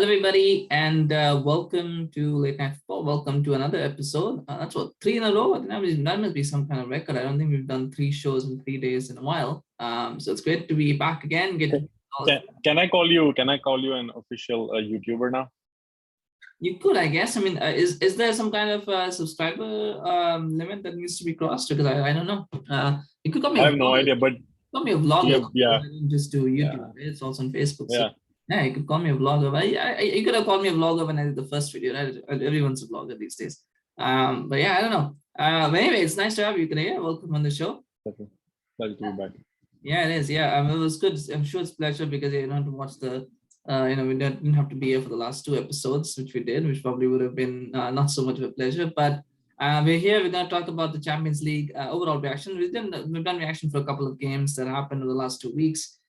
Hello, everybody, and welcome to Late Night Football. Welcome to another episode. That's what, three in a row. I think that must be some kind of record. I don't think we've done three shows in 3 days in a while. So it's great to be back again. Can I call you? Can I call you an official YouTuber now? You could, I guess. I mean, is there some kind of subscriber limit that needs to be crossed? Because I don't know. You could call me. I have no idea, but call me a vlogger. Yeah. I don't just do YouTube. Yeah. It's also on Facebook. Yeah. So. Yeah, you could call me a vlogger. You could have called me a vlogger when I did the first video, right? Everyone's a vlogger these days. But yeah, I don't know. But anyway, it's nice to have you, Knayha. Welcome on the show. Pleasure to be back. Yeah, it is. Yeah, it was good. I'm sure it's a pleasure because you don't have to watch the, we didn't have to be here for the last two episodes, which we did, which probably would have been not so much of a pleasure. But we're here. We're going to talk about the Champions League overall reaction. We've done reaction for a couple of games that happened in the last 2 weeks.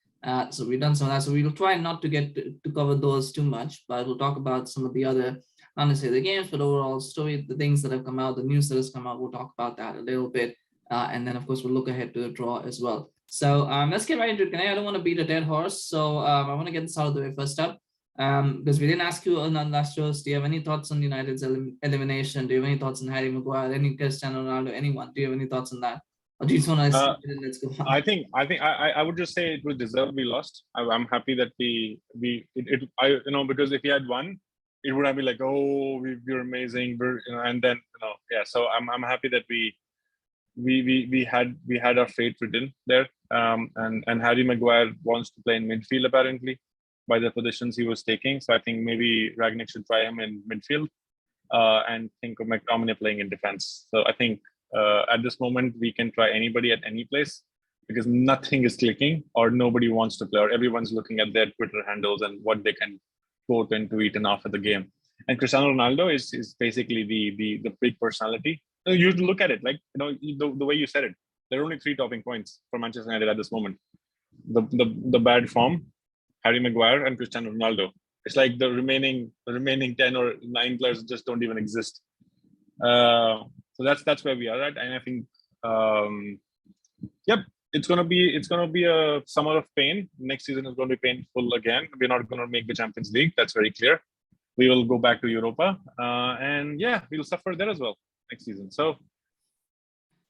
So we've done some of that. So we'll try not to get to cover those too much, but we'll talk about some of the other, not necessarily the games, but overall story, the things that have come out, the news that has come out. We'll talk about that a little bit. And then, of course, we'll look ahead to the draw as well. So let's get right into it. I don't want to beat a dead horse. So I want to get this out of the way first up. Because we didn't ask you on the last shows, do you have any thoughts on United's elimination? Do you have any thoughts on Harry Maguire, any Cristiano Ronaldo, anyone? Do you have any thoughts on that? Or do you just want to let's go on? I would just say it was deserved we lost. I'm happy that because if we had won, it would have been like, oh, we're amazing, and then yeah. So I'm happy that we had our fate written there. And Harry Maguire wants to play in midfield apparently by the positions he was taking. So I think maybe Rangnick should try him in midfield and think of McTominay playing in defense. So I think. At this moment, we can try anybody at any place because nothing is clicking or nobody wants to play or everyone's looking at their Twitter handles and what they can quote and tweet and after the game. And Cristiano Ronaldo is basically the big personality. You look at it like, the way you said it, there are only 3 topping points for Manchester United at this moment. The bad form, Harry Maguire and Cristiano Ronaldo. It's like the remaining 10 or 9 players just don't even exist. So that's where we are at, and I think, it's gonna be a summer of pain. Next season is going to be painful again. We're not going to make the Champions League. That's very clear. We will go back to Europa, and yeah, we'll suffer there as well next season. So.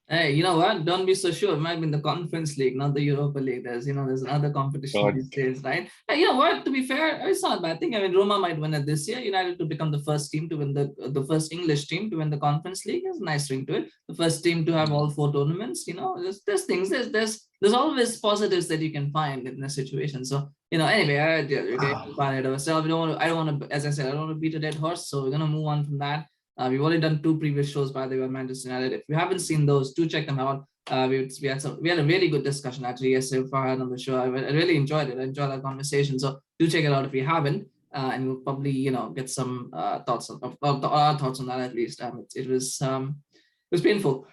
Hey, you know what? Don't be so sure. It might be in the Conference League, not the Europa League. There's another competition these days, right? Hey, you know what? To be fair, it's not a bad thing. I mean, Roma might win it this year. United to become the first team to win the first English team to win the Conference League is a nice ring to it. The first team to have all 4 tournaments. There's things. There's always positives that you can find in a situation. So anyway, I don't want to, as I said, I don't want to beat a dead horse. So we're gonna move on from that. We've already done 2 previous shows, by the way, on Manchester United. If you haven't seen those, do check them out. We had a really good discussion actually yesterday on the show. I really enjoyed it. I enjoyed that conversation. So do check it out if you haven't, and we'll probably get some thoughts on our thoughts on that at least. It was painful,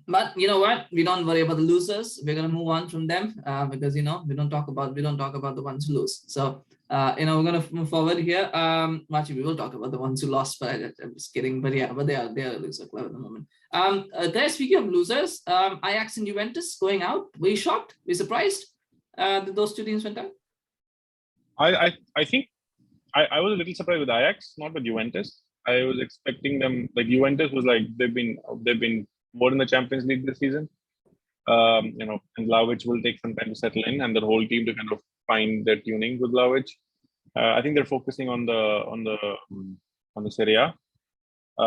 but you know what? We don't worry about the losers. We're gonna move on from them because we don't talk about the ones who lose. So. We're gonna move forward here. Actually, we will talk about the ones who lost, but I'm just kidding. But yeah, they are a loser club at the moment. Speaking of losers, Ajax and Juventus going out. Were you shocked? Were you surprised that those 2 teams went out? I think I was a little surprised with Ajax, not with Juventus. I was expecting them, like Juventus was like they've been more in the Champions League this season. And Vlahovic will take some time to settle in, and the whole team to kind of find their tuning with Vlahovic. I think they're focusing on the Serie A.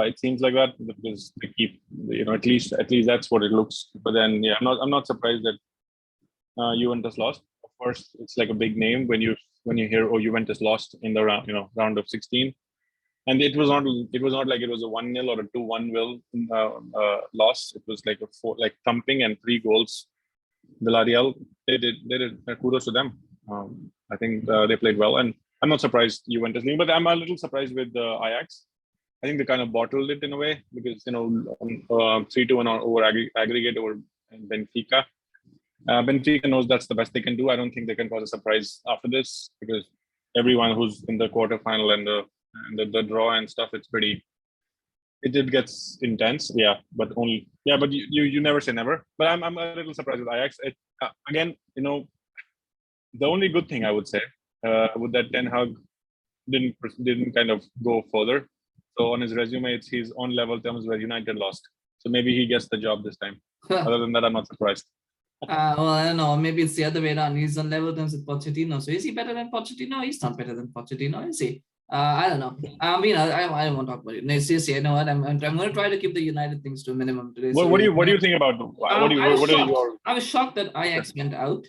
It seems like that because they keep, at least that's what it looks. But then, yeah, I'm not surprised that Juventus lost. Of course, it's like a big name when you hear, oh, Juventus lost in the round of 16. And it was not like it was a 1-0 or a 2-1 loss. It was like a 4, like thumping and 3 goals. Villarreal, they did kudos to them. I think they played well, and I'm not surprised Juventus, but I'm a little surprised with Ajax. I think they kind of bottled it in a way because 3-2 over aggregate over Benfica. Benfica knows that's the best they can do. I don't think they can cause a surprise after this because everyone who's in the quarterfinal and the draw and stuff, it gets intense. But you never say never. But I'm a little surprised with Ajax. Again, the only good thing I would say with that Ten Hag didn't kind of go further. So on his resume, he's on level terms where United lost. So maybe he gets the job this time. Other than that, I'm not surprised. Well, I don't know. Maybe it's the other way around. He's on level terms with Pochettino. So is he better than Pochettino? He's not better than Pochettino, is he? I don't know. I don't want to talk about it. No, seriously, you know what? I'm going to try to keep the United things to a minimum today. What do you think about? I was shocked that Ajax went out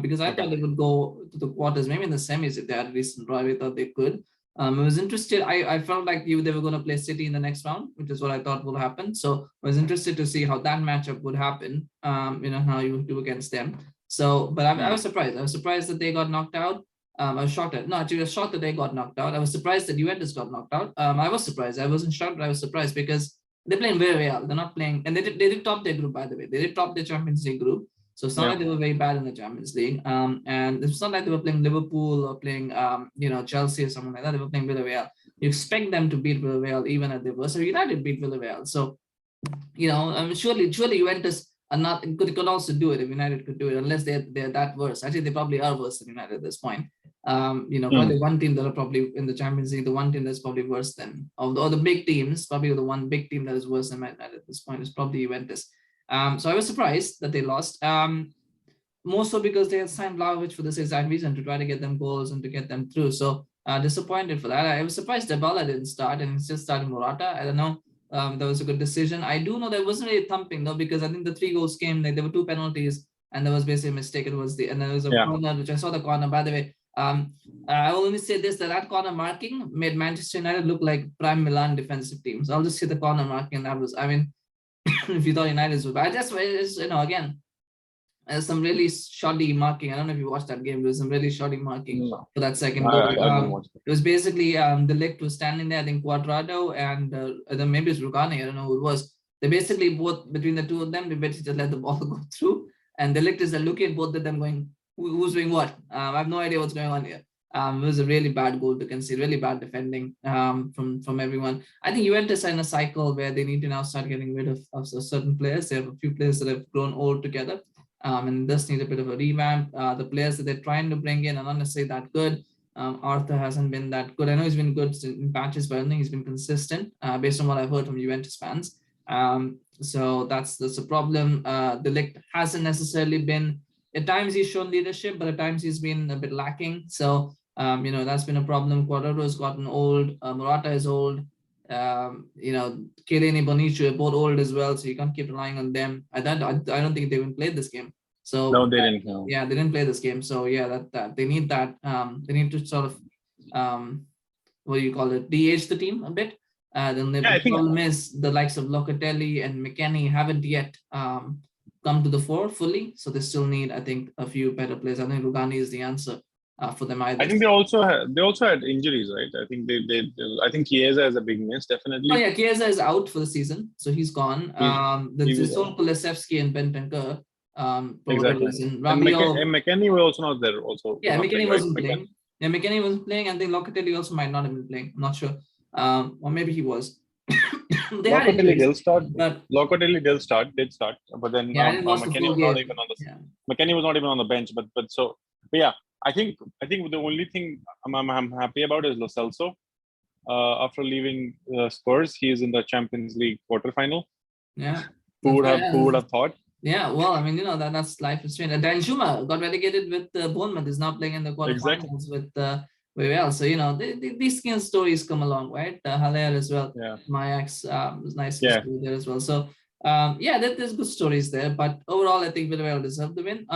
because I thought they would go to the quarters, maybe in the semis if they had a recent drive. I thought they could. I was interested. I felt like they were going to play City in the next round, which is what I thought would happen. So I was interested to see how that matchup would happen. How you would do against them. So, but I was surprised. I was surprised that they got knocked out. I was shocked I was shocked that they got knocked out. I was surprised that Juventus got knocked out. I was surprised. I wasn't shocked, but I was surprised because they're playing very well. They're not playing, and they did top their group, by the way. They did top the Champions League group. So it's not like they were very bad in the Champions League. And it's not like they were playing Liverpool or playing, Chelsea or something like that. They were playing Villarreal. You expect them to beat Villarreal even at the worst. So United beat Villarreal. So, surely Juventus are not could also do it if United could do it, unless they're that worse. Actually, they probably are worse than United at this point. Probably one team that are probably in the Champions League, the one team that's probably worse than, or the big teams, probably the one big team that is worse than United at this point is probably Juventus. So I was surprised that they lost. More so because they had signed Vlahovic for this exact reason, to try to get them goals and to get them through. So disappointed for that. I was surprised Dybala didn't start and it's just starting Morata. I don't know. That was a good decision. I do know there wasn't really thumping though, because I think the 3 goals came, there were 2 penalties and there was basically a mistake. And there was a corner, which I saw the corner, by the way. I will only say this, that corner marking made Manchester United look like prime Milan defensive teams. I'll just see the corner marking, and that was, if you thought United was bad, that's why it's, again, there's some really shoddy marking. I don't know if you watched that game. There was some really shoddy marking for that second goal. It was basically De Ligt was standing there, I think Cuadrado and then maybe it's Rugani, I don't know who it was. They basically both, between the two of them, they basically just let the ball go through. And De Ligt is looking at both of them going, who's doing what? I have no idea what's going on here. It was a really bad goal to concede, really bad defending from everyone. I think Juventus are in a cycle where they need to now start getting rid of certain players. They have a few players that have grown old together and thus need a bit of a revamp. The players that they're trying to bring in are not necessarily that good. Arthur hasn't been that good. I know he's been good in patches, but I don't think he's been consistent based on what I've heard from Juventus fans. So that's a problem. De Ligt hasn't necessarily been, at times he's shown leadership, but at times he's been a bit lacking. So, that's been a problem. Cuadrado has gotten old. Morata is old. Chiellini and Bonucci are both old as well, so you can't keep relying on them. I don't think they even played this game. So no, they didn't. No. Yeah, they didn't play this game. So yeah, that they need that. They need to sort of what do you call it? De-age the team a bit. The problem is the likes of Locatelli and McKennie haven't yet come to the fore fully. So they still need, I think, a few better players. I think Rugani is the answer for them either. I think they also had injuries, right? I think I think Chiesa is a big miss, definitely. Oh yeah, Chiesa is out for the season, so he's gone. There's only Kulusevski and Bentancur. Exactly. And McKennie was also not there. Also, yeah, McKennie wasn't playing. Yeah, McKennie wasn't playing, and then Locatelli also might not have been playing. I'm not sure. Or maybe he was. Locatelli did start, did start, but then McKennie was not even on the McKennie was not even on the bench. But yeah, I think the only thing I'm happy about is Lo Celso. After leaving Spurs, he is in the Champions League quarterfinal. Yeah. Who would have thought? Yeah, well, that's life is strange. Dan Schuma got relegated with Bournemouth. Is now playing in the quarterfinals with Villarreal. So these kind of stories come along, right? Haller as well. Yeah. Mayax was nice to see there as well. So there's good stories there. But overall, I think Villarreal deserved the win.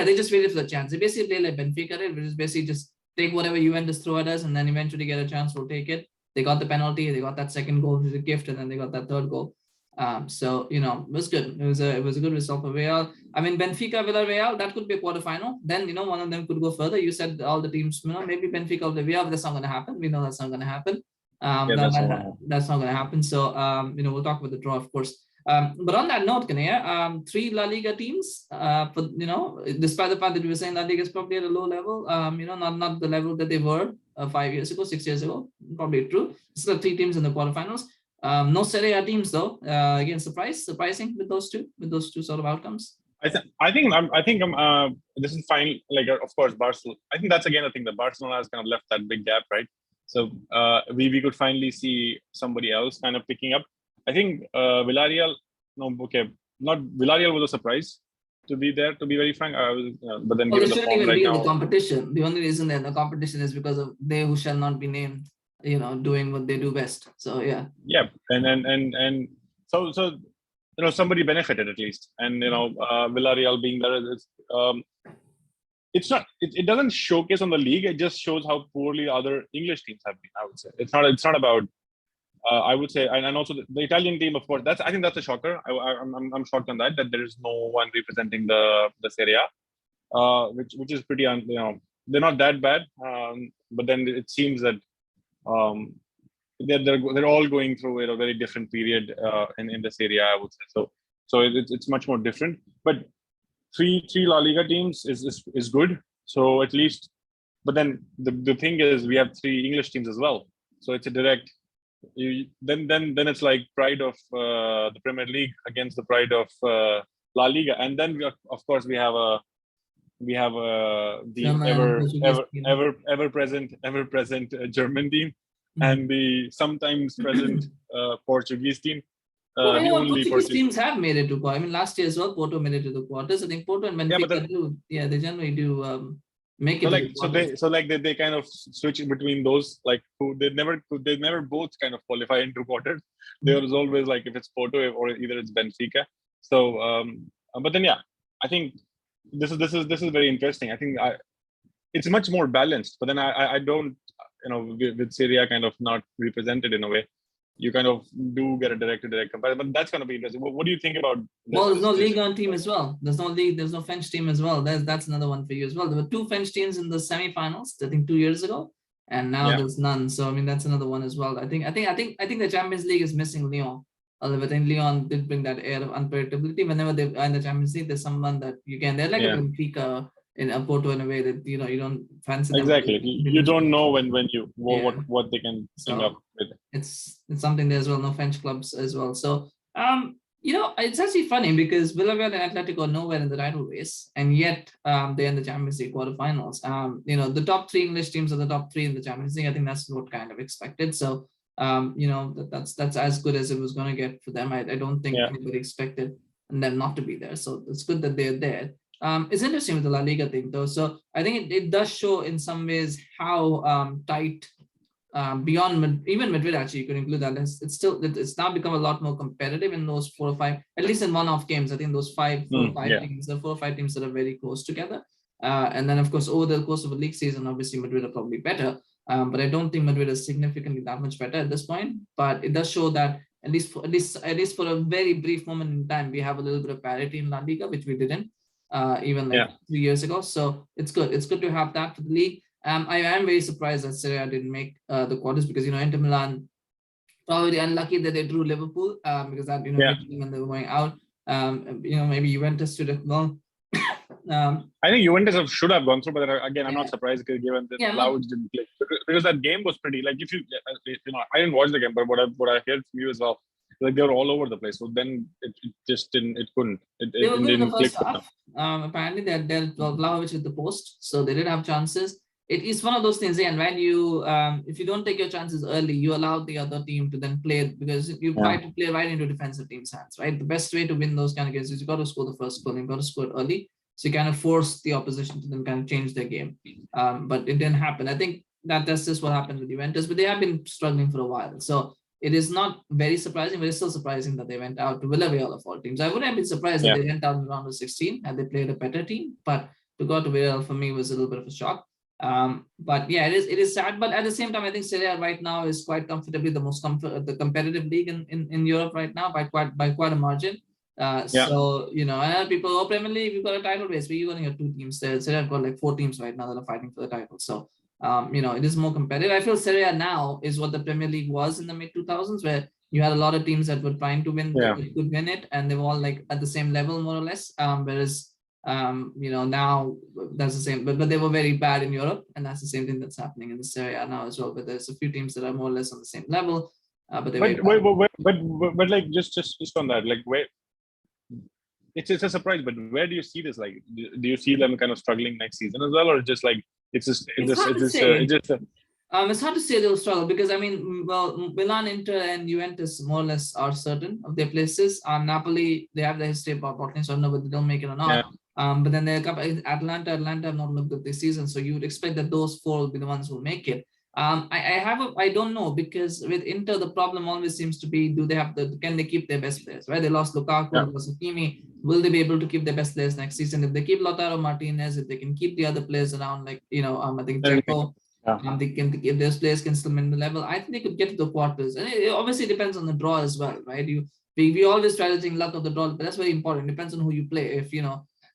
They just waited for the chance. They basically play like Benfica did, which is basically just take whatever Juventus throw at us, and then eventually get a chance, we'll take it. They got the penalty, they got that second goal, which was a gift, and then they got that third goal. It was good. It was a good result for Real. Benfica, Villarreal, that could be a quarterfinal. Then, one of them could go further. You said all the teams, maybe Benfica or Villarreal, but that's not going to happen. We know that's not going to happen. That's not going to happen. So, we'll talk about the draw, of course. But on that note, Knayha, 3 La Liga teams, despite the fact that we were saying La Liga is probably at a low level, not the level that they were 5 years ago, 6 years ago, probably true. Still 3 teams in the quarterfinals. No Serie A teams though. Again, surprising with those two sort of outcomes. This is fine. Like, of course, Barcelona. I think that's again a thing that Barcelona has kind of left that big gap, right? So we could finally see somebody else kind of picking up. I think Villarreal. No, okay, not Villarreal was a surprise to be there. To be very frank, I was, but then Well, they given the shouldn't form even right be in the now, competition. The only reason they're in the competition is because of they who shall not be named, doing what they do best. So yeah. yeah, and so somebody benefited at least, and Villarreal being there is it's not it doesn't showcase on the league. It just shows how poorly other English teams have been. I would say it's not about. I would say, and also the Italian team, of course. I think that's a shocker. I'm shocked on that there is no one representing the Serie A, which is pretty they're not that bad. But then it seems that they're all going through a very different period in the Serie A, I would say. So it's much more different. But three La Liga teams is good. So at least, but then the thing is we have three English teams as well. So it's a direct. Then it's like pride of the Premier League against the pride of La Liga, and then of course we have the ever present German team, and the sometimes present Portuguese team. The only Portuguese teams have made it to quarters. I mean, last year as well, Porto made it to the quarters. I think Porto and Benfica they generally do make it. They kind of switch between those, like who they never both kind of qualify into quarters. There is always like if it's Porto or either it's Benfica. So, but then I think this is very interesting. I think it's much more balanced. But then I don't with Serie A kind of not represented in a way. You kind of do get a direct-to-direct comparison, but that's going to be interesting. What do you think about? There's no Liga team as well. There's no league. There's no French team as well. That's another one for you as well. There were two French teams in the semi-finals, I think 2 years ago, and now there's none. So I mean, that's another one as well. I think the Champions League is missing Lyon. I think Lyon did bring that air of unpredictability. Whenever they are in the Champions League, there's someone that they're like a Benfica in a Porto in a way that you don't fancy them. Exactly. You don't know when what they can bring up with. It's something there as well. No French clubs as well. So it's actually funny because Villarreal and Atletico are nowhere in the title race, and yet they're in the Champions League quarterfinals. The top three English teams are the top three in the Champions League. I think that's what kind of expected. So that's as good as it was going to get for them. I don't think anybody expected them not to be there. So it's good that they're there. It's interesting with the La Liga thing though. So I think it does show in some ways how tight beyond even Madrid actually you could include that. It's now become a lot more competitive in those 4 or 5, at least in one-off games. I think those 4 or 5 teams, the 4 or 5 teams that are very close together. And then of course over the course of a league season, obviously Madrid are probably better. But I don't think Madrid is significantly that much better at this point. But it does show that at least for a very brief moment in time, we have a little bit of parity in La Liga, which we didn't. Even 3 years ago. So it's good. It's good to have that for the league. I am very surprised that Serie A didn't make the quarters because Inter Milan probably unlucky that they drew Liverpool because that when they were going out. Maybe Juventus should have gone. I think Juventus should have gone through, but again, I'm not surprised given that Clouds didn't play because that game was pretty. Like if you I didn't watch the game, but what I heard from you as well. Like they were all over the place. So then it just didn't. It couldn't. They were good in the first half. Apparently, they had dealt Vlahovic with the post, so they did have chances. It is one of those things, and when you, if you don't take your chances early, you allow the other team to then play because you try to play right into defensive team's hands. Right, the best way to win those kind of games is you got to score the first goal. You got to score it early, so you kind of force the opposition to then kind of change their game. But it didn't happen. I think that's just what happened with Juventus, but they have been struggling for a while. So. It is not very surprising, but it's still surprising that they went out to Villarreal of all teams. I wouldn't have been surprised that they went out in round of 16 and they played a better team, but to go to Villarreal for me was a little bit of a shock. But yeah, it is sad. But at the same time, I think Serie A right now is quite comfortably the most the competitive league in Europe right now by quite a margin. So and people Premier League, we've got a title race, but you're going to get 2 teams there. Serie A got like 4 teams right now that are fighting for the title. So. It is more competitive. I feel Serie A now is what the Premier League was in the mid 2000s, where you had a lot of teams that were trying to win, could win it, and they were all like at the same level more or less. Whereas, now that's the same, but they were very bad in Europe, and that's the same thing that's happening in the Serie A now as well. But there's a few teams that are more or less on the same level, but like just on that, like it's a surprise. But where do you see this? Like, do you see them kind of struggling next season as well, or just like it's hard to say. just It's hard to say they'll struggle because I mean, well, Milan, Inter, and Juventus more or less are certain of their places. Napoli, they have the history about bottling, so I don't know whether they'll make it or not. Yeah. But then there are a couple. Atlanta have not looked good this season, so you would expect that those four will be the ones who make it. I don't know, because with Inter the problem always seems to be, can they keep their best players, right? They lost Lukaku, they lost Hakimi. Will they be able to keep their best players next season? If they keep Lautaro Martinez, if they can keep the other players around, like I think Dzeko, if those players can still maintain the level, I think they could get to the quarters. And it obviously depends on the draw as well, right? We always try to think luck of the draw, but that's very important. It depends on who you play. If you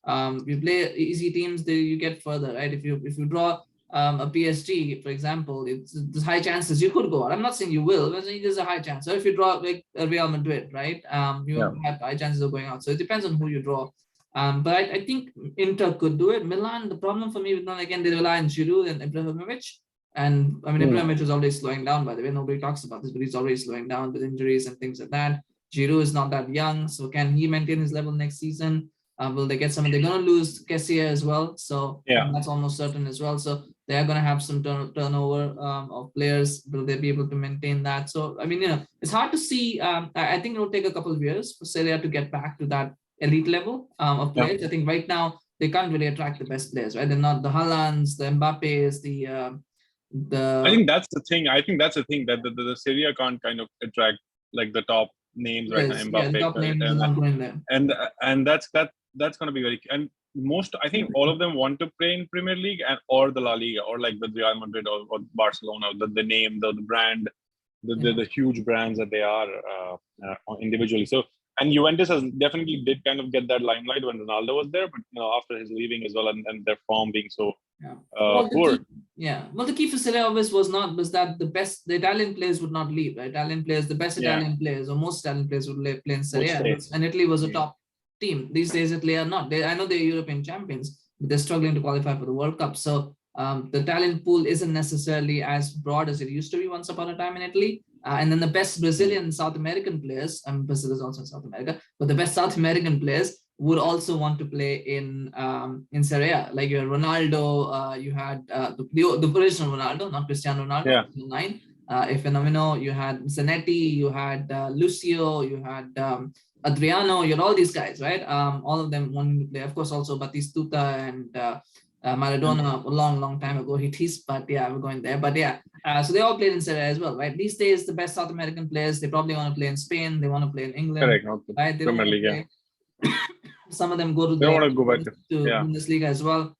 play easy teams, you get further, right? If you draw a PSG, for example, there's high chances you could go out. I'm not saying you will, but there's a high chance. So if you draw like a Real Madrid, right, you have high chances of going out. So it depends on who you draw. But I think Inter could do it. Milan, the problem for me with Milan, again, they rely on Giroud and Ibrahimovic. And I mean, Ibrahimovic is already slowing down, by the way. Nobody talks about this, but he's already slowing down with injuries and things like that. Giroud is not that young, so can he maintain his level next season? Will they get someone? They're going to lose Kessie as well, so that's almost certain as well. So they're going to have some turnover of players. Will they be able to maintain that? So I mean, it's hard to see. I think it will take a couple of years for Serie A to get back to that elite level of players. I think right now they can't really attract the best players, right? They're not the Haalands, the Mbappes, I think that's the thing. That the Serie A can't kind of attract like the top names right now. Mbappe, the top names are not going there. And that's going to be very, and most, I think all of them want to play in Premier League or the La Liga, or like with Real Madrid or Barcelona, the name, the brand, the huge brands that they are individually. So, and Juventus definitely did kind of get that limelight when Ronaldo was there, but after his leaving as well, and their form being so poor. Well, the key for Serie A was that the Italian players would not leave, right? The best Italian players, or most Italian players would play in Serie A, and Italy was a top team. These days, Italy are not. I know they're European champions, but they're struggling to qualify for the World Cup. So the talent pool isn't necessarily as broad as it used to be once upon a time in Italy. And then the best Brazilian South American players, Brazil is also in South America, but the best South American players would also want to play in Serie A. Like you had Ronaldo, you had the original Ronaldo, not Cristiano Ronaldo, 9. Fenomeno, you had Zanetti, you had Lucio, you had Adriano, you had all these guys, right? All of them wanting to play. Of course, also Batistuta and Maradona a long time ago. But we're going there. But so they all played in Serie A as well, right? These days, the best South American players, they probably want to play in Spain. They want to play in England. Correct. Right? They don't want to play. Some of them go to Bundesliga as well.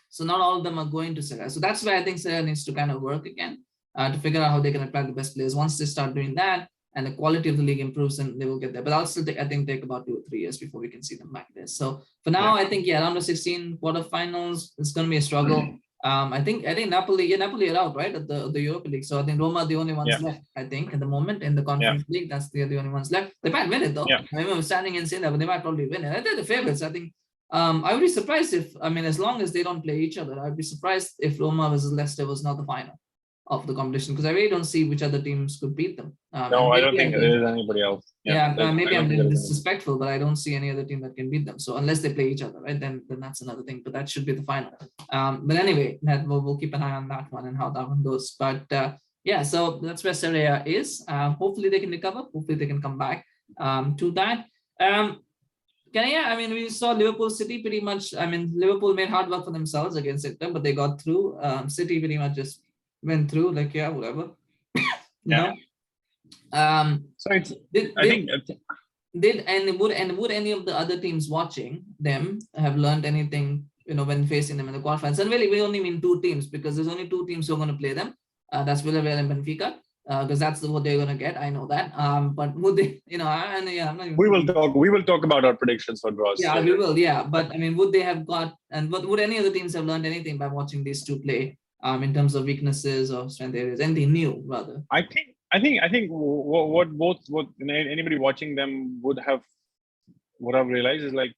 So not all of them are going to Serie A. So that's why I think Serie A needs to kind of work again to figure out how they can attract the best players. Once they start doing that and the quality of the league improves, then they will get there. But I'll still take about 2 or 3 years before we can see them back there. So for now, I think round of 16 quarterfinals, it's going to be a struggle. I think Napoli are out, right, at the Europa League. So I think Roma are the only ones left, I think, at the moment in the Conference League. They're the only ones left. They might win it, though. I remember standing and saying that, but they might probably win it. I think they're the favorites. I think I would be surprised if, as long as they don't play each other, I'd be surprised if Roma versus Leicester was not the final of the competition, because I really don't see which other teams could beat them. No, I don't think there is anybody else. Maybe I'm being disrespectful, but I don't see any other team that can beat them. So unless they play each other, right, then that's another thing. But that should be the final. But anyway, we'll keep an eye on that one and how that one goes. But so that's where Serie A is. Hopefully they can recover. Hopefully they can come back to that. We saw Liverpool City pretty much. Liverpool made hard work for themselves against Inter, but they got through. City pretty much just went through, whatever. So it's, would any of the other teams watching them have learned anything, when facing them in the quarterfinals? And really, we only mean 2 teams, because there's only 2 teams who are going to play them. That's Villarreal and Benfica, because that's what they're going to get. I know that. But would they, we will talk about our predictions for draws. Yeah, we will. Yeah, but would they have got, and would any of the teams have learned anything by watching these 2 play? In terms of weaknesses or strength areas, anything new rather? I think what anybody watching them would have realized is like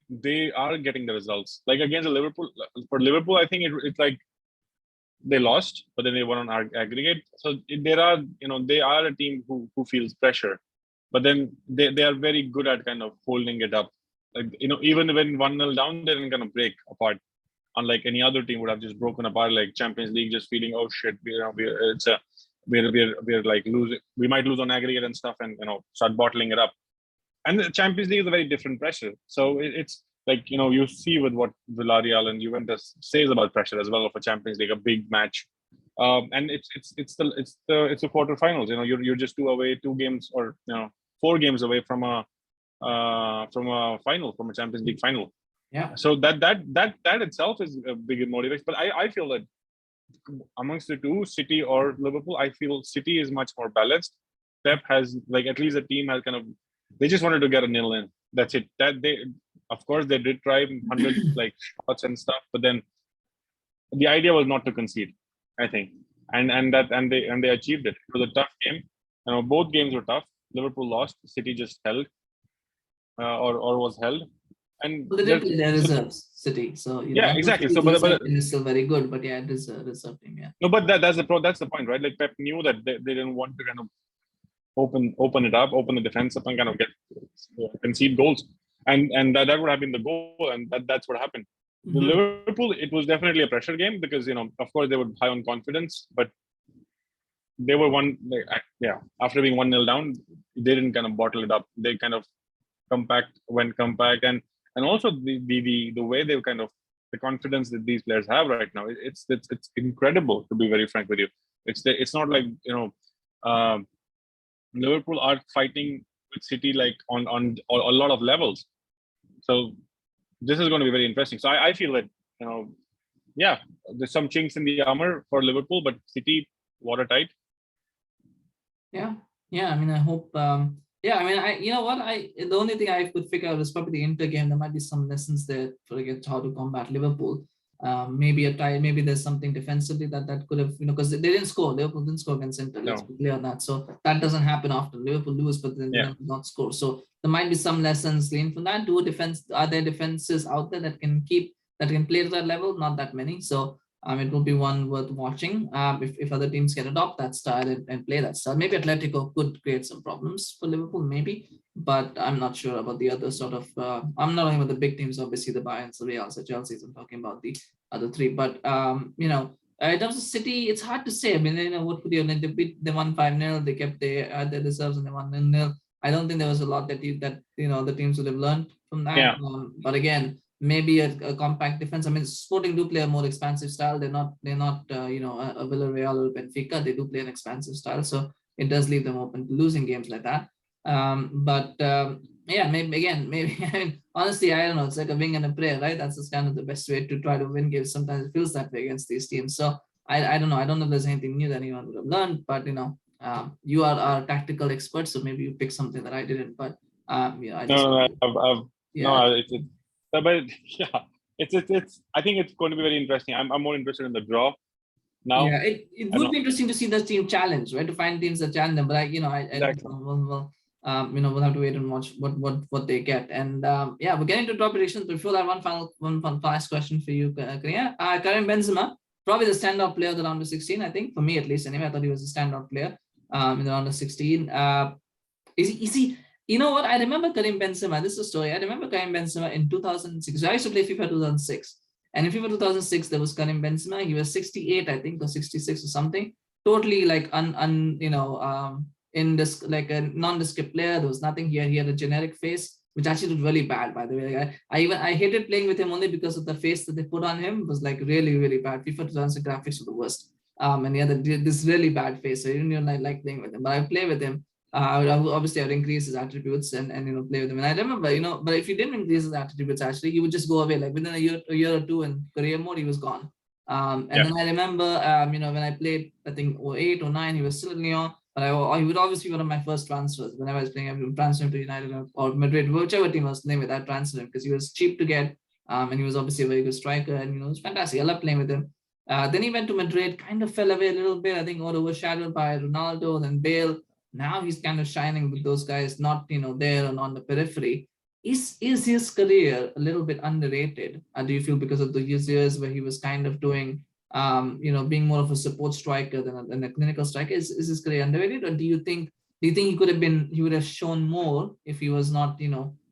they are getting the results. Like against Liverpool, for Liverpool, I think it's like they lost, but then they won on aggregate. So they are a team who feels pressure, but then they are very good at kind of holding it up. Like, even when 1-0 down, they didn't kind of break apart. Unlike any other team would have just broken apart, like Champions League, just feeling, oh shit, we're like losing. We might lose on aggregate and stuff, and start bottling it up. And the Champions League is a very different pressure. So it's like you see with what Villarreal and Juventus says about pressure as well of a Champions League, a big match. And it's the quarterfinals. You're just 2 games or 4 games away from a final, from a Champions League final. Yeah. So that itself is a big motivation. But I feel that amongst the two, City or Liverpool, I feel City is much more balanced. Pep has, like, at least the team has kind of, they just wanted to get a 0 in. That's it. That they, of course, they did try 100 like shots and stuff, but then the idea was not to concede, I think, and they achieved it. It was a tough game. Both games were tough. Liverpool lost. City just held, or was held. And they did play their reserves, City. So yeah, exactly. So, but it's still very good, but yeah, it is a reserve team. Yeah. No, but that's the point, right? Like Pep knew that they didn't want to kind of open it up, open the defense up, and kind of get concede goals, and that would have been the goal, and that's what happened. The Liverpool, it was definitely a pressure game because of course they were high on confidence, but they were after being 1-0 down, they didn't kind of bottle it up. They kind of went compact, and also the way they've kind of, the confidence that these players have right now, it's incredible, to be very frank with you. It's not like Liverpool are fighting with City like on a lot of levels. So this is going to be very interesting. So I feel that there's some chinks in the armor for Liverpool, but City watertight. Yeah. I mean, I hope. Yeah, I mean, the only thing I could figure out is probably the Inter game. There might be some lessons there for how to combat Liverpool. Maybe a tie. Maybe there's something defensively that could have, because they didn't score. Liverpool didn't score against Inter. Let's be clear on that. So that doesn't happen often. Liverpool lose, but then not score. So there might be some lessons gleaned from that. Are there defenses out there that can play to that level? Not that many. So it will be one worth watching if other teams can adopt that style and play that style. Maybe Atletico could create some problems for Liverpool, maybe, but I'm not sure about the other sort of. I'm not talking about the big teams, obviously the Bayern, the Reals, the Chelsea's. I'm talking about the other 3. But in terms of City, it's hard to say. I mean, what could you? They won 5-0. They kept their reserves and they won 0-0. I don't think there was a lot that the teams would have learned from that. Yeah. But again, maybe a compact defense. I mean, Sporting do play a more expansive style. They're not a Villarreal or Benfica. They do play an expansive style, so it does leave them open to losing games like that. Maybe I mean, honestly, I don't know. It's like a wing and a prayer, right? That's just kind of the best way to try to win games. Sometimes it feels that way against these teams. So I don't know. I don't know if there's anything new that anyone would have learned, but you are our tactical expert, so maybe you pick something that I didn't. But but it's. I think it's going to be very interesting. I'm more interested in the draw now. Yeah, it would be interesting to see this team challenge, right? To find teams that challenge them. But exactly. We'll have to wait and watch what they get. And we're getting to top predictions. Before that, one last question for you, Knayha. Karim Benzema, probably the standout player of the round of 16. I think, for me at least. Anyway, I thought he was a standout player in the round of 16. Is he? You know what? I remember Karim Benzema. This is a story. I remember Karim Benzema in 2006. I used to play FIFA 2006. And in FIFA 2006, there was Karim Benzema. He was 68, I think, or 66 or something. Totally like in this, like a nondescript player. There was nothing here. He had a generic face, which actually looked really bad, by the way. I hated playing with him only because of the face that they put on him. It was like really, really bad. FIFA 2006 graphics were the worst. And he had this really bad face. So I didn't even like playing with him. But I play with him. Obviously, I would increase his attributes and play with him. And I remember, but if you didn't increase his attributes, actually, he would just go away. Like within a year or two in career mode, he was gone. Then I remember, when I played, I think 08 or 09, he was still in Lyon. But he would obviously be one of my first transfers. Whenever I was playing, I would transfer him to United or Madrid, whichever team I was playing with. I'd transfer him because he was cheap to get, and he was obviously a very good striker, and it was fantastic. I loved playing with him. Then he went to Madrid, kind of fell away a little bit. I think got overshadowed by Ronaldo, then Bale. Now he's kind of shining with those guys, not there and on the periphery. Is his career a little bit underrated? Do you feel because of the years where he was kind of doing, being more of a support striker than a clinical striker? Is his career underrated, or do you think he would have shown more if he was not,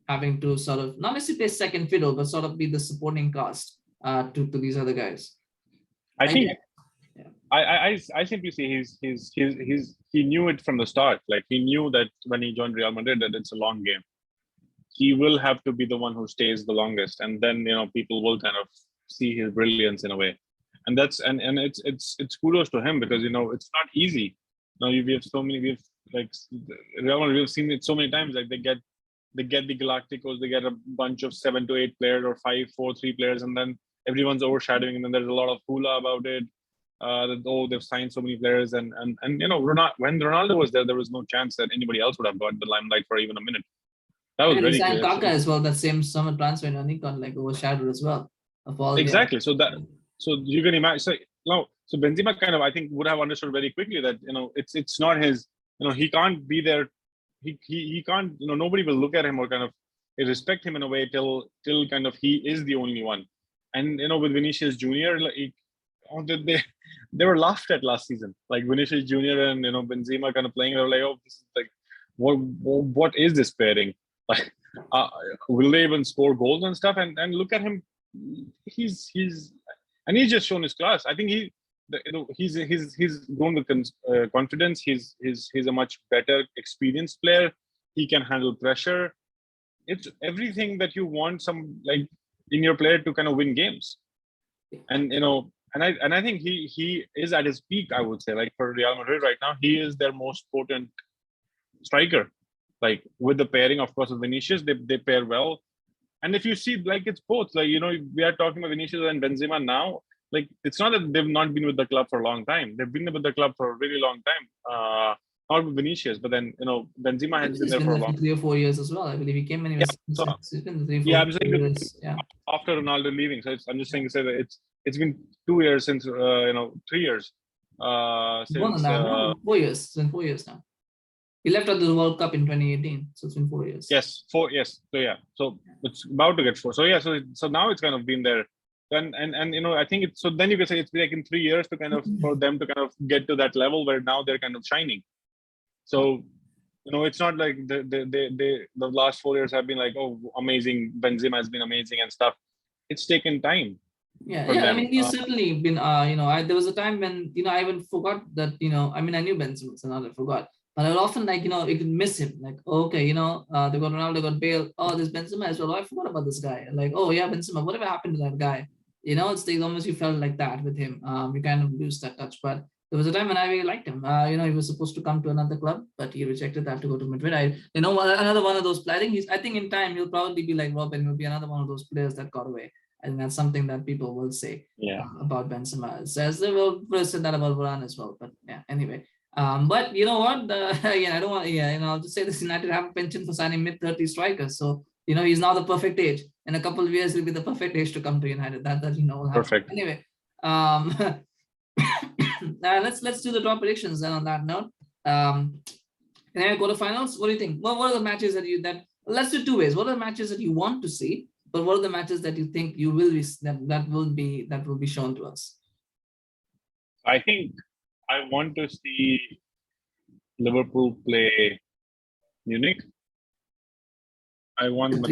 having to sort of not necessarily play second fiddle, but sort of be the supporting cast to these other guys. I think I simply say he knew it from the start. Like he knew that when he joined Real Madrid that it's a long game. He will have to be the one who stays the longest, and then people will kind of see his brilliance in a way. And that's and it's kudos to him, because it's not easy. Now we have like Real Madrid, we've seen it so many times. Like they get the Galacticos, they get a bunch of 7 to 8 players or 5, 4, 3 players, and then everyone's overshadowing, and then there's a lot of hula about it. That they've signed so many players, and when Ronaldo was there was no chance that anybody else would have got the limelight for even a minute. That was very clear. Kaka as well. That same summer transfer, and he got like overshadowed as well. Exactly. So you can imagine. So Benzema kind of, I think, would have understood very quickly that it's not his. He can't be there. He can't. Nobody will look at him or kind of respect him in a way till kind of he is the only one. And with Vinicius Junior, they were laughed at last season. Like Vinicius Junior and Benzema kind of playing. They were like, oh, this is like, what is this pairing? Like, will they even score goals and stuff? And look at him. He's just shown his class. I think he's grown with confidence. He's a much better experienced player. He can handle pressure. It's everything that you want in your player to kind of win games. And I think he is at his peak, I would say. Like for Real Madrid right now, he is their most potent striker. Like with the pairing, of course, with Vinicius, they pair well. And if you see, like it's both. Like we are talking about Vinicius and Benzema now. Like it's not that they've not been with the club for a long time. They've been with the club for a really long time. Not with Vinicius, but then Benzema has been there for a long 3 or 4 years as well. I believe he came in. It's been 3 or 4 years. Yeah. After Ronaldo leaving, so I'm just saying to say that it's been 2 years since 3 years. Since, more than that, 4 years. It's been 4 years now. He left at the World Cup in 2018, so it's been 4 years. Yes, 4 years. So yeah, so it's about to get 4. So yeah, so now it's kind of been there, and I think it's, so then you can say it's like in 3 years to kind of for them to kind of get to that level where now they're kind of shining. So it's not like the last 4 years have been like, oh, amazing, Benzema has been amazing and stuff. It's taken time. Yeah. I mean, he's certainly been. There was a time when I even forgot that. I mean, I knew Benzema, so not I forgot. But I would often you could miss him. Like, okay, they got Ronaldo, they got Bale. Oh, there's Benzema as well. Oh, I forgot about this guy. Like, oh yeah, Benzema. Whatever happened to that guy? It's almost you felt like that with him. You kind of lose that touch. But there was a time when I really liked him. He was supposed to come to another club, but he rejected that to go to Madrid. Another one of those players. I think in time he'll probably be like Robin. He'll be another one of those players that got away. I think that's something that people will say about Benzema. Says they will say that about Varane as well. But yeah, anyway. But you know what? Again, I don't want. I'll just say this: United have a penchant for signing mid-30 strikers. So he's now the perfect age. In a couple of years, he'll be the perfect age to come to United. That will happen. Perfect. Anyway, let's do the draw predictions then. On that note, can I go to finals? What do you think? What are the matches that let's do 2 ways. What are the matches that you want to see? But what are the matches that you think you will be that will be shown to us? I think I want to see Liverpool play Munich. I want to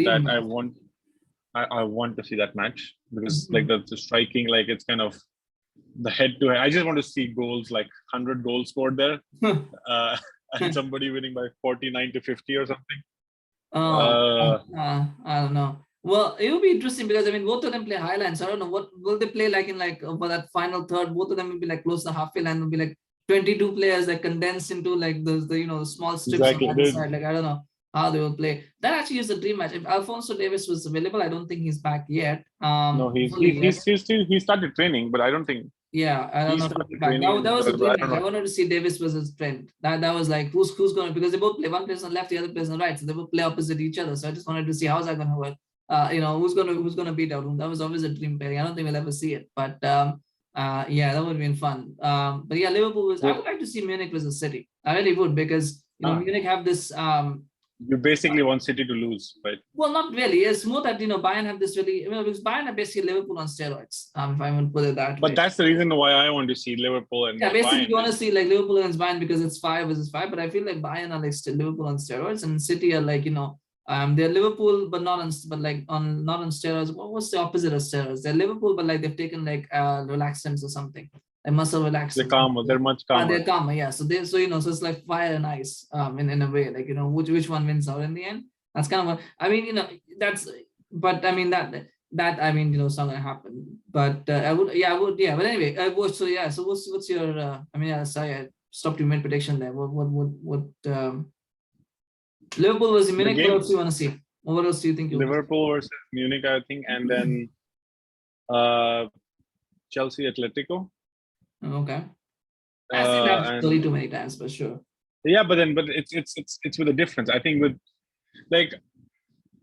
see that match because like the striking, like it's kind of the head-to-head. I just want to see goals, like 100 goals scored there, and somebody winning by 49-50 or something. I don't know. Well, it will be interesting because both of them play Highlands. I don't know what will they play like in for that final third. Both of them will be like close to halfway line. Will be like 22 players that condensed into like the small strips exactly. on the side. Like I don't know how they will play. That actually is a dream match. If Alphonso Davies was available, I don't think he's back yet. No, he started training, but I don't think. Yeah, I don't know. That was a dream match. I wanted to see Davis versus Trent. That was like who's going, because they both play, one plays on the left, the other plays on the right, so they both play opposite each other. So I just wanted to see how's that going to work. Who's gonna beat out. That was always a dream pairing. I don't think we'll ever see it, but yeah, that would have been fun. But yeah, Liverpool was. I would like to see Munich versus City. I really would, because Munich have this. You basically want City to lose, right? Well, not really. It's more that Bayern have this really. Because Bayern are basically Liverpool on steroids. If I would put it that way. But that's the reason why I want to see Liverpool and basically Bayern. You want to see like Liverpool against Bayern because it's 5 versus 5. But I feel like Bayern are like still Liverpool on steroids, and City are like They're Liverpool, but not on steroids. What's the opposite of steroids? They're Liverpool, but like they've taken like relaxants or something. Like muscle relaxants. They're calmer. They're much calmer. They're calmer, yeah. So so it's like fire and ice, in a way, like, which one wins out in the end. That's kind of but I mean it's not gonna happen. But I would. But anyway, so what's your? Sorry, I stopped your mid prediction there. What? Liverpool versus Munich. What else do you want to see? What else do you think? Liverpool versus Munich, I think, and then Chelsea Atletico. Okay. I've seen that 32 many times, for sure. Yeah, but it's with a difference. I think with like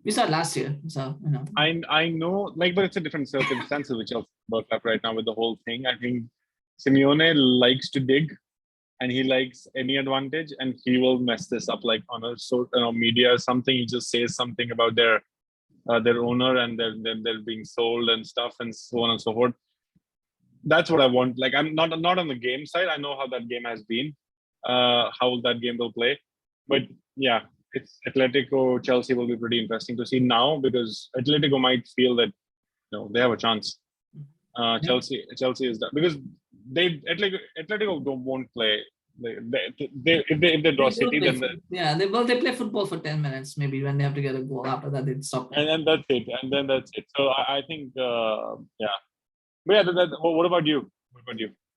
we saw it last year, so I know, like, but it's a different circumstances which Chelsea World Cup right now with the whole thing. I think Simeone likes to dig, and he likes any advantage, and he will mess this up, like on a sort media or something. He just says something about their owner and they're being sold and stuff and so on and so forth. That's what I want. Like, I'm not on the game side. I know how that game has been, how that game will play. But yeah, it's Atletico Chelsea will be pretty interesting to see now, because Atletico might feel that they have a chance. Chelsea is that, because Atletico won't play. If they draw City, then they play football for 10 minutes maybe when they have to get a goal. After that, they stop. And then that's it. So I think But yeah, what about you?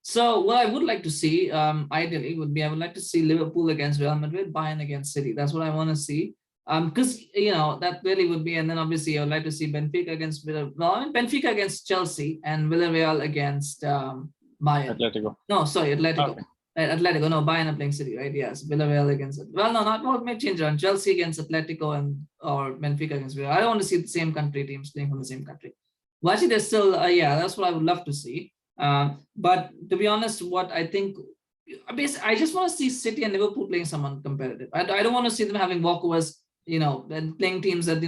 So what I would like to see, ideally, would be I would like to see Liverpool against Real Madrid, Bayern against City. That's what I want to see. Because that really would be, and then obviously I would like to see Benfica against Benfica against Chelsea and Villarreal against Bayern. Atletico. No, sorry, Atletico. Okay. Atletico, no, Bayern are playing City, right? Yes, Villarreal against it. Well, no, not may change around. Chelsea against Atletico or Benfica against Villarreal. I don't want to see the same country teams playing from the same country. Well, actually, there's still, that's what I would love to see. But to be honest, what I think, I just want to see City and Liverpool playing someone competitive. I don't want to see them having walkovers, and playing teams that,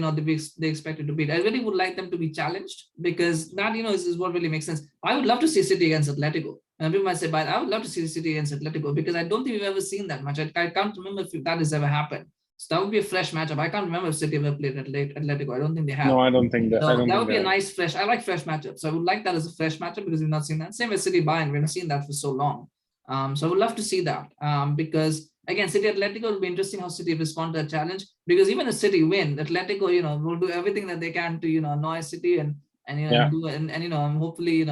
they expected to beat. I really would like them to be challenged, because that, is what really makes sense. I would love to see City against Atletico. And people might say, but I would love to see City against Atletico, because I don't think we've ever seen that much. I can't remember if that has ever happened. So that would be a fresh matchup. I can't remember if City ever played Atletico. I don't think they have. No, I don't think that. So that would be a nice fresh. I like fresh matchups. So I would like that as a fresh matchup, because we've not seen that. Same with City Bayern. We've not seen that for so long. So I would love to see that, because again, City Atletico will be interesting how City respond to a challenge, because even if City win, Atletico, will do everything that they can to, annoy City and hopefully,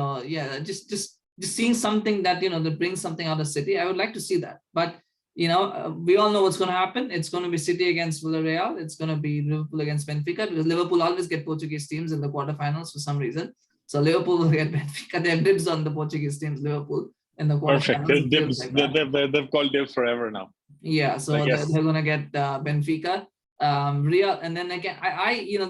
just seeing something that, that brings something out of City. I would like to see that. But we all know what's going to happen. It's going to be City against Villarreal. It's going to be Liverpool against Benfica, because Liverpool always get Portuguese teams in the quarterfinals for some reason. So Liverpool will get Benfica. They have dibs on the Portuguese teams, Liverpool, in the quarterfinals. Perfect. They've called dibs forever now. Yeah, so they're going to get Benfica, Real, and then again,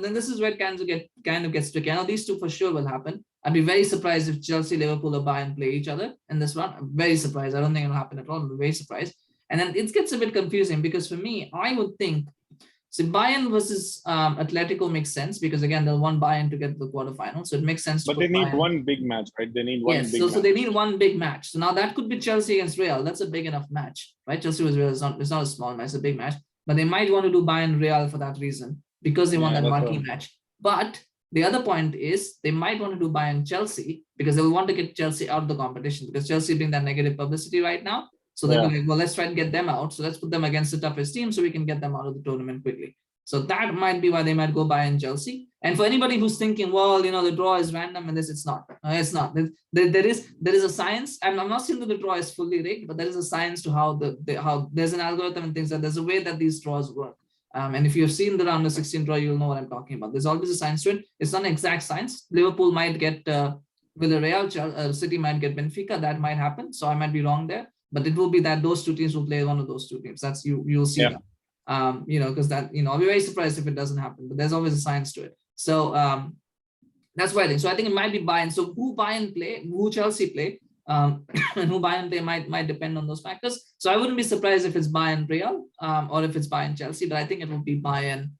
then this is where it kind of gets tricky. I know these two for sure will happen. I'd be very surprised if Chelsea, Liverpool, or Bayern play each other in this one. I'm very surprised. I don't think it'll happen at all. I'm very surprised. And then it gets a bit confusing, because for me, I would think, Bayern versus Atletico makes sense, because again, they'll want Bayern to get to the quarterfinals. So it makes sense. But they need one big match, right? They need one big match. So they need one big match. So now that could be Chelsea against Real. That's a big enough match, right? Chelsea versus Real it's not a small match, it's a big match. But they might want to do Bayern Real for that reason, because they want that marquee match. But the other point is they might want to do Bayern Chelsea, because they will want to get Chelsea out of the competition, because Chelsea being that negative publicity right now. So they're like, well, let's try and get them out. So let's put them against the toughest team so we can get them out of the tournament quickly. So that might be why they might go Bayern Chelsea. And for anybody who's thinking, well, the draw is random and this, it's not. It's not. There is a science. I'm not saying that the draw is fully rigged, but there is a science to how there's an algorithm and things, that there's a way that these draws work. And if you've seen the round of 16 draw, you'll know what I'm talking about. There's always a science to it. It's not an exact science. Liverpool might get Villarreal, City might get Benfica. That might happen. So I might be wrong there. But it will be that those two teams will play one of those two teams. That's you'll see that. Because that, I'll be very surprised if it doesn't happen, but there's always a science to it. So that's why I think. So I think it might be Bayern. So who Bayern play, who Chelsea play, and who Bayern play might depend on those factors. So I wouldn't be surprised if it's Bayern Real, or if it's Bayern Chelsea, but I think it will be Bayern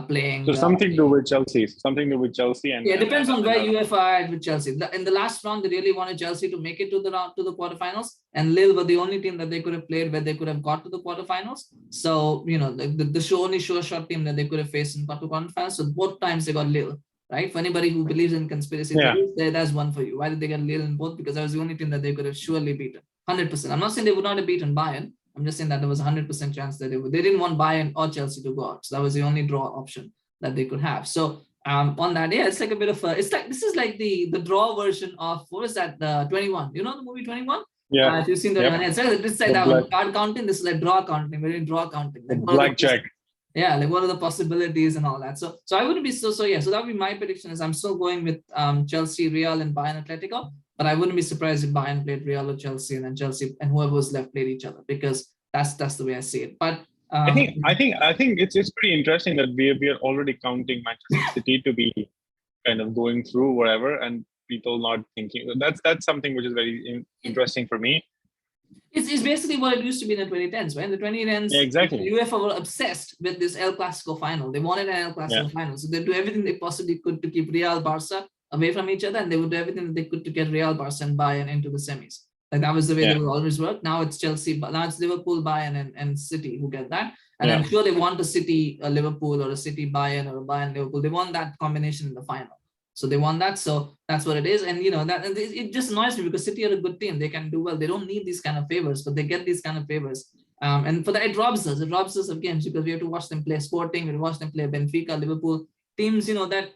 playing. So something to do with Chelsea. Something to do with Chelsea. And it depends on where UEFA are at with Chelsea. In the last round, they really wanted Chelsea to make it to the quarterfinals, and Lille were the only team that they could have played where they could have got to the quarterfinals. So the only sure shot team that they could have faced and got to quarterfinals. So both times they got Lille. Right? For anybody who believes in conspiracy theories, that's one for you. Why did they get Lille in both? Because that was the only team that they could have surely beaten. 100%. I'm not saying they would not have beaten Bayern. I'm just saying that there was a 100% chance that they would. They didn't want Bayern or Chelsea to go out. So that was the only draw option that they could have. So on that, it's like a bit of a, this is like the draw version of, what is that, 21? You know the movie 21? Yeah. If you've seen the 21, it's like that one, card counting. This is like draw counting, very draw counting. Like blackjack. Yeah, like what are the possibilities and all that. So I wouldn't be so that would be my prediction. Is I'm still going with Chelsea, Real, and Bayern Atletico, but I wouldn't be surprised if Bayern played Real or Chelsea, and then Chelsea and whoever was left played each other, because that's the way I see it. But I think it's pretty interesting that we are already counting Manchester City to be kind of going through whatever, and people not thinking. That's something which is very interesting for me. It's basically what it used to be in the 2010s, right? In the 2010s, exactly. UEFA were obsessed with this El Clasico final. They wanted an El Clasico final. So they'd do everything they possibly could to keep Real Barca away from each other, and they would do everything that they could to get Real Barca and Bayern into the semis. Like that was the way they would always work. Now it's Chelsea, but now it's Liverpool, Bayern, and City who get that. And I'm sure they want a City, a Liverpool, or a City, Bayern, or a Bayern, Liverpool. They want that combination in the final. So they want that. So that's what it is. And it just annoys me because City are a good team. They can do well. They don't need these kind of favors, but they get these kind of favors. And for that, it robs us. It robs us of games because we have to watch them play Sporting. We have to watch them play Benfica, Liverpool, teams. That.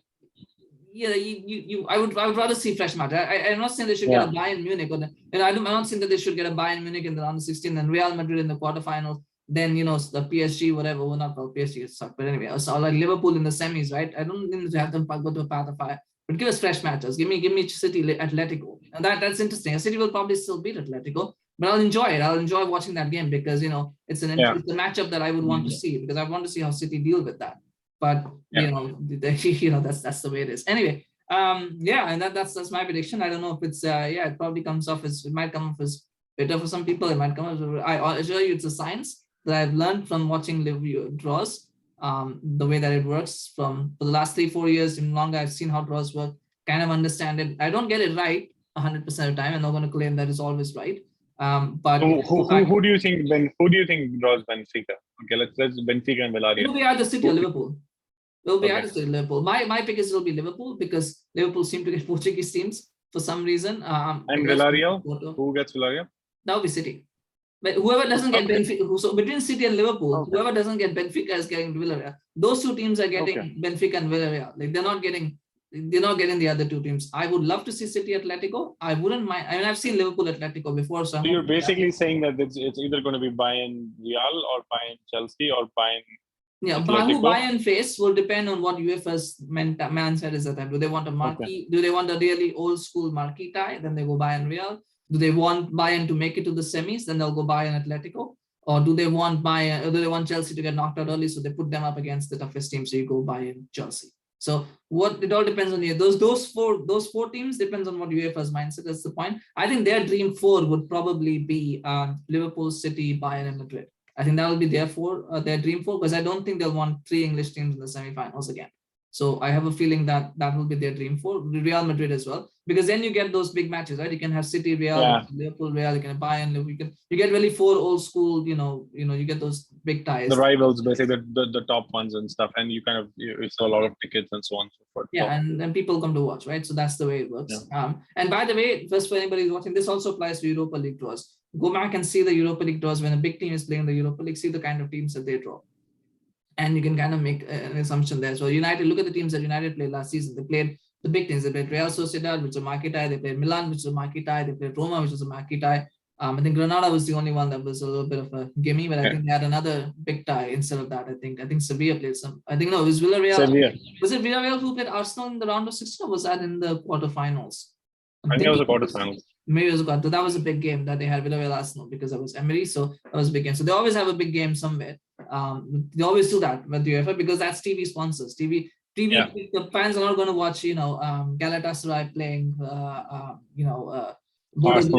I would rather see fresh match. I'm not saying they should get a Bayern Munich, I'm not saying that they should get a Bayern Munich in the round of 16 and Real Madrid in the quarterfinals. Then the PSG, whatever, we're not called PSG, it sucked. But anyway, so like Liverpool in the semis, right? I don't think to have them go to a path of fire. But give us fresh matches. Give me City, Atletico. And that's interesting. City will probably still beat Atletico, but I'll enjoy it. I'll enjoy watching that game because it's it's a matchup that I would want to see, because I want to see how City deal with that. But that's the way it is. Anyway, and that's my prediction. I don't know if it's it probably comes off as, it might come off as bitter for some people. It might come off as, I assure you it's a science that I've learned from watching live draws. The way that it works for the last 3-4 years, even longer, I've seen how draws work, kind of understand it. I don't get it right 100% of the time. I'm not going to claim that it's always right. But who do you think draws Benfica? Okay, let's Benfica and Villarreal. It will be either City or Liverpool. It will be either City or Liverpool. My pick is it will be Liverpool because Liverpool seem to get Portuguese teams for some reason. And Villarreal? Who gets Villarreal? That will be City. But whoever doesn't get Benfica, so between City and Liverpool, whoever doesn't get Benfica is getting Villarreal. Those two teams are getting Benfica and Villarreal. Like they're not getting the other two teams. I would love to see City Atletico. I wouldn't mind. I mean, I've seen Liverpool Atletico before. So you're basically saying that it's either going to be Bayern Real or Bayern Chelsea or Bayern. Yeah, but who Bayern face will depend on what UEFA's mindset is at that. Do they want a marquee? Do they want a really old school marquee tie? Then they go Bayern Real. Do they want Bayern to make it to the semis? Then they'll go Bayern Atletico. Or do they want Bayern? Or do they want Chelsea to get knocked out early? So they put them up against the toughest team. So you go Bayern, Chelsea. So it all depends on you. Those four teams depends on what UEFA's mindset. That's the point. I think their dream four would probably be Liverpool, City, Bayern, and Madrid. I think that will be their dream four, because I don't think they'll want 3 English teams in the semifinals again. So I have a feeling that will be their dream four, Real Madrid as well, because then you get those big matches, right? You can have City, Real, Liverpool, Real. You can have Bayern, you get really 4 old school. You get those big ties. The rivals, basically the top ones and stuff, and you kind of you sell a lot of tickets and so on and so forth. Yeah, and people come to watch, right? So that's the way it works. Yeah. And by the way, just for anybody who's watching, this also applies to Europa League draws. Go back and see the Europa League draws when a big team is playing the Europa League. See the kind of teams that they draw. And you can kind of make an assumption there. So United, look at the teams that United played last season. They played the big teams. They played Real Sociedad, which is a marquee tie. They played Milan, which is a marquee tie. They played Roma, which is a marquee tie. I think Granada was the only one that was a little bit of a gimme, but I think they had another big tie instead of that. I think Sevilla played some. I think no, it was Villarreal. Sevilla. Was it Villarreal who played Arsenal in the round of 16, or was that in the quarterfinals? I think it was a quarterfinals. Maybe it was a quarter. That was a big game that they had Villarreal Arsenal, because that was Emery. So that was a big game. So they always have a big game somewhere. They always do that with UEFA because that's TV sponsors. TV. The fans are not going to watch, Galatasaray playing, Arsenal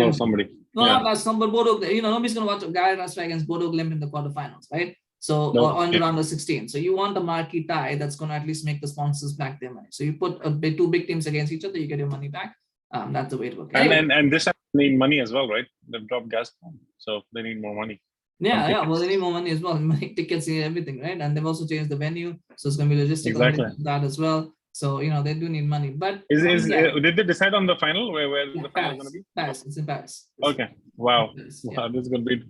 or somebody. No, not Arsenal, but Bodo. Nobody's going to watch Galatasaray against Bodo Glimt in the quarterfinals, right? So No, on the yeah. round of 16. So you want a marquee tie that's going to at least make the sponsors back their money. So you put two big teams against each other, you get your money back. That's the way it works. Anyway. And this time they need money as well, right? They've dropped gas, so they need more money. Yeah. Well, they need more money as well. Money, tickets, everything, right? And they've also changed the venue, so it's going to be logistical that as well. So they do need money. But did they decide on the final where the final is going to be? Paris. It's in Paris. Okay. Wow. Paris, wow. This is going to be.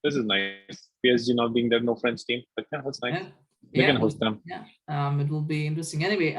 This is nice. PSG not being there, no French team. But yeah, that's nice. They can host them. Yeah. It will be interesting. Anyway.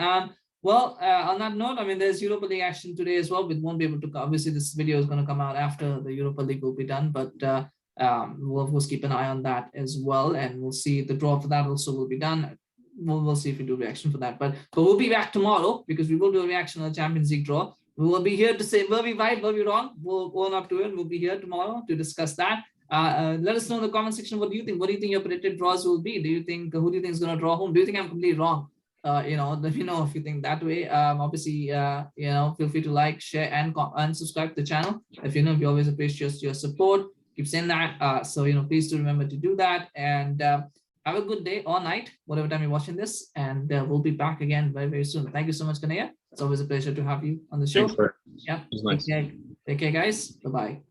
Well, on that note, I mean, there's Europa League action today as well. We won't be able to. Obviously, this video is going to come out after the Europa League will be done, but we'll of course keep an eye on that as well, and we'll see the draw for that also will be done. We'll see if we do reaction for that, but we'll be back tomorrow because we will do a reaction on the Champions League draw. We will be here to say were we right, were we wrong. We'll own up to it. We'll be here tomorrow to discuss that. Let us know in the comment section. What do you think? What do you think your predicted draws will be? Do you think who do you think is going to draw home? Do you think I'm completely wrong? Let me know if you think that way. Obviously, feel free to like, share, and subscribe to the channel. If you always appreciate your support. Keep saying that. So please do remember to do that. And have a good day or night, whatever time you're watching this. And we'll be back again very, very soon. Thank you so much, Knayha. It's always a pleasure to have you on the show. Thanks, yeah. It was nice. Take care, guys. Bye-bye.